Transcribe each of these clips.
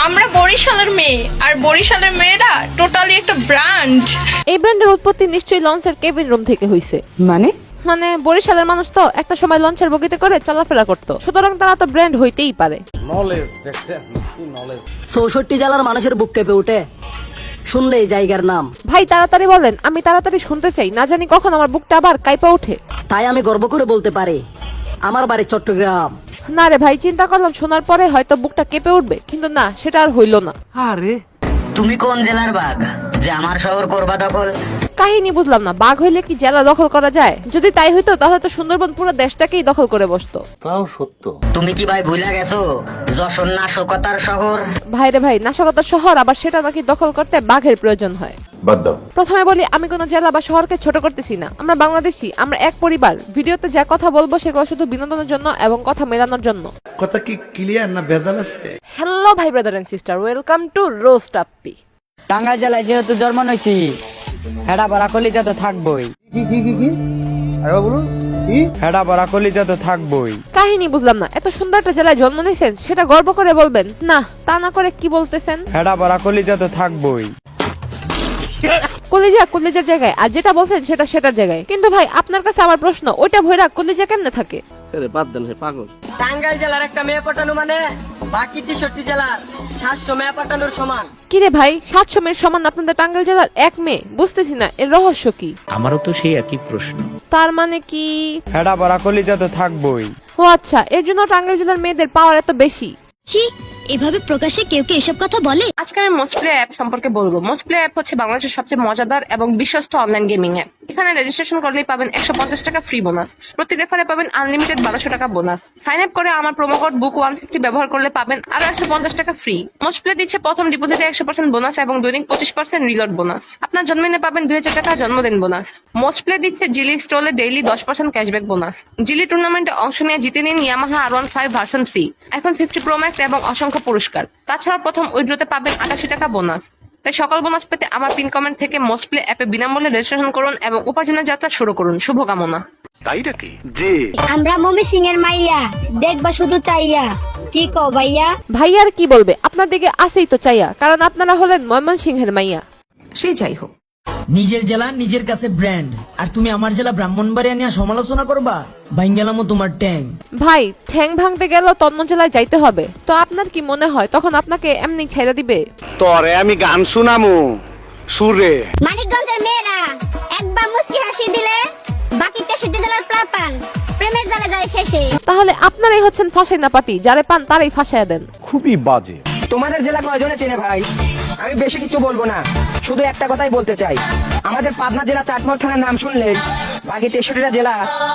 আমরা বরিশালের মেয়ে, আর বরিশালের মেয়েরা টোটালি একটা ব্র্যান্ড। এই ব্র্যান্ডের উৎপত্তি নিশ্চয়ই লঞ্চের কেবিন রুম থেকে হয়েছে। মানে বরিশালের মানুষ তো একটা সময় লঞ্চের বগিতে করে চলাফেরা করতো, সুতরাং তারা তো ব্র্যান্ড হইতেই পারে। ৬৪ জেলার মানুষের বুক কেঁপে ওঠে শুনলে এই জায়গার নাম। ভাই তাড়াতাড়ি বলেন, আমি তাড়াতাড়ি শুনতে চাই, না জানি কখন আমার বুকটা আবার কাইপা ওঠে। তাই আমি গর্ব করে বলতে পারি আমার বাড়ি চট্টগ্রাম। না রে ভাই, চিন্তা করলাম শোনার পরে হয়তো বুকটা কেঁপে উঠবে, কিন্তু না, সেটা আর হইল না। তুমি কোন জেলার বাঘ যে আমার শহর করবা দখল? কাহিনী বুঝলাম না, বাঘ হইলে কি জেলা দখল করা যায়? যদি তাই হইতো তাহলে তো সুন্দরবন পুরো দেশটাকেই দখল করে বসতো। তুমি কি ভাই ভুলে গেছো যশোর নাশকতার শহর? ভাই রে ভাই, নাশকতার শহর, আবার সেটা নাকি দখল করতে বাঘের প্রয়োজন হয়। প্রথমে বলি, আমি কোনো জেলা বা শহরকে ছোট করতেছি না। আমরা বাংলাদেশী, আমরা এক পরিবার। ভিডিওতে যা কথা বলবো সেগুলো শুধু বিনোদনের জন্য এবং কথা মেলানোর জন্য। কথা কি ক্লিয়ার না ভেজাল আছে? হ্যালো ভাই brother and sister, welcome to roast Appi. Tangail জেলায় যেহেতু জন্ম নইছি, হেডা ভরা কলিজা তো থাকবই। হেডা ভরা কলিজা তো থাকবই। কাহিনী বুঝলাম না, এত সুন্দর একটা জেলায় জন্ম নিয়েছেন, সেটা গর্ব করে বলবেন না, তা না করে কি বলতেছেন? হেডা ভরা কলিজা তো থাকবই। কলিজা কলিজার জায়গায়, আর যেটা বলছেন সেটা সেটার জায়গায়। কিন্তু ভাই আপনার কাছে আমার প্রশ্ন, ওইটা ভৈরা কলিজা কেমনে থাকে? টাঙ্গাইল জেলার একটা মেয়ে পটানো মানে বাকি ৬৩ জেলার ৭০০ মেয়ে পটানোর সমান। কিরে ভাই, ৭০০ মেয়ের সমান আপনাদের টাঙ্গাইল জেলার এক মেয়ে? বুঝতেছি না, এর রহস্য কি? আমারও তো সেই একই প্রশ্ন। তার মানে কি? হেডা ভরা কলিজা তো থাকবই। ও আচ্ছা, এর জন্য টাঙ্গাইল জেলার মেয়েদের পাওয়ার এত বেশি। এভাবে প্রকাশে কেউ কে এসব কথা বলে? আজকে আমি মোস্টপ্লে অ্যাপ সম্পর্কে বলবো। মোস্টপ্লে অ্যাপ হচ্ছে বাংলাদেশের সবচেয়ে মজাদার এবং বিশ্বস্ত অনলাইন গেমিং অ্যাপ। এখানে রেজিস্ট্রেশন করলেই পাবেন ১৫০ টাকা ফ্রি বোনাস, প্রতি রেফারে পাবেন আনলিমিটেড ১২০০ টাকা বোনাস। সাইন আপ করে আমার প্রোমো কোড BOOK150 ব্যবহার করলে পাবেন আরো ১৫০ টাকা ফ্রি। মোস্টপ্লে দিচ্ছে প্রথম ডিপোজিটে ১০০% বোনাস এবং দৈনিক ২৫% রিলোড বোনাস। আপনার জন্মদিনে পাবেন ২০০০ টাকা জন্মদিন বোনাস। মোস্টপ্লে দিচ্ছে জিলি স্টলে ডেইলি 10% ক্যাশব্যাক বোনাস। জিলি টুর্নামেন্টে অংশ নিয়ে জিতে নিন Yamaha R15 version 3, iPhone 50 Pro Max এবং অসংখ্য পুরস্কার। তাছাড়া প্রথম উইথড্রতে পাবেন ৮৮ টাকা বোনাস। তাই সকল বোনাস পেতে আমার পিন কমেন্ট থেকে মোস্টপ্লে অ্যাপে বিনামূল্যে রেজিস্ট্রেশন করুন এবং উপার্জনের যাত্রা শুরু করুন। শুভকামনা। আমরা মমি সিং এর মাইয়া, দেখবা শুধু চাইয়া। কি কও ভাইয়া? ভাইয়ার কি বলবে, আপনার দিকে আসেই তো চাইয়া, কারণ আপনারা হলেন ময়মনসিংহের মাইয়া। সে যাই হোক, নিজের জেলা নিজের কাছে ব্র্যান্ড, আর তুমি আমার জেলা ব্রাহ্মণবাড়িয়া নিয়ে সমালোচনা করবা? ভাঙ্গেলামো তোমার ট্যাং। ভাই, ঠ্যাং ভাঙতে গেলেও তন্ন জেলায় যাইতে হবে। তো আপনার কি মনে হয় তখন আপনাকে এমনি ছেড়ে দিবে? তরে আমি গান শুনামু সুরে। মানিকগঞ্জের মেয়েরা একবার মুস্কি হাসি দিলে বাকি ৬৩ জেলার প্লাপান প্রেমের জালে যায় ফেসে। তাহলে আপনারাই হচ্ছেন ফাঁসাই না পাটি, যারে পান তারাই ফাঁসাইয়া দেন। খুবই বাজে। তোমাদের জেলা কয়জনে চেনে ভাই? আমি বেশি কিছু বলবো না, শুধু একটা কথাই বলতে চাই, আমাদের পাবনা জেলা চাটমোহর থানার নাম শুনলে বাকি ৬৩টা জেলা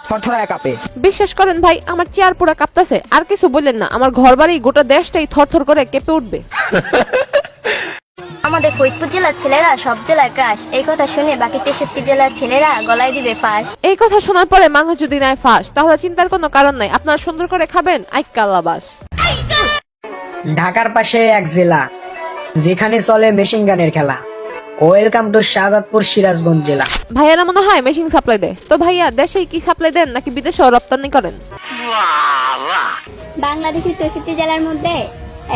থরথরায় কাঁপে। বিশ্বাস করেন ভাই, আমার চেয়ার পুরো কাঁপতাছে। আর কিছু বললেন না, আমার ঘর বাড়ি গোটা দেশটাই থরথর করে কেঁপে উঠবে। আমাদের ফরিদপুর জেলার ছেলেরা সব জেলার ক্রাশ, এই কথা শুনে বাকি ৬৩ জেলার ছেলেরা গলায় দিবে ফাঁস। এই কথা শোনার পরে মানুষ যদি নেয় ফাঁস, তাহলে চিন্তার কোনো কারণ নাই। আপনারা সুন্দর করে খাবেন আইকাল্লাবাস। ঢাকার পাশে এক জেলা যেখানে চলে মেশিন গানের খেলা। ওয়েলকাম টু শাহজাদপুর, সিরাজগঞ্জ জেলা। ভাইয়ারা মনে হয় মেশিন সাপ্লাই দেয়। তো ভাইয়া, দেশে কি সাপ্লাই দেন নাকি বিদেশে রপ্তানি করেন? বাংলাদেশের ৬৪ জেলার মধ্যে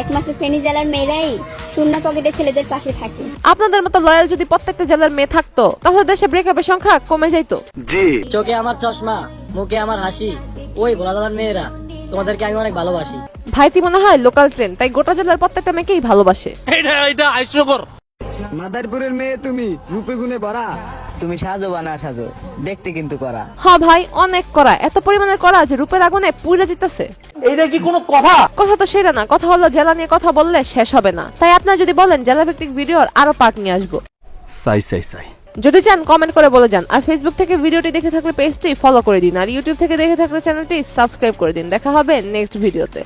একমাত্র ফেনী জেলার মেয়েরাই শূন্য পকেটে ছেলেদের পাশে থাকে। আপনাদের মতো লয়াল যদি প্রত্যেকটা জেলার মেয়ে থাকতো, তাহলে দেশে ব্রেকআপের সংখ্যা কমে যাইতো। চোখে আমার চশমা, মুখে আমার হাসি, ওই ভোলাদার মেয়েরা, তোমাদেরকে আমি অনেক ভালোবাসি। ভাইতি মনে হয় লোকাল ট্রেন, তাই গোটা জেলার প্রত্যেকটা মেয়েকেই ভালোবাসে। মাদারপুরের মেয়ে তুমি, রূপে গুণে ভরা, তুমি সাজো বা না সাজো, দেখতে কিন্তু করা। হ্যাঁ ভাই, অনেক করা, এত পরিমাণের করা যে রূপের আগুনে পুড়ে যেতেছে। এইটা কি কোনো কথা? কথা তো সেটা না, কথা হলো জেলা নিয়ে কথা বললে শেষ হবে না। তাই আপনারা যদি বলেন জেলা ভিত্তিক ভিডিওর আরো পার্ট নিয়ে আসবো। যদি চান কমেন্ট করে বলে যান। আর ফেসবুক থেকে ভিডিওটি দেখে থাকলে পেজটি ফলো করে দিন, আর ইউটিউব থেকে দেখে থাকলে চ্যানেলটি সাবস্ক্রাইব করে দিন। দেখা হবে নেক্সট ভিডিওতে।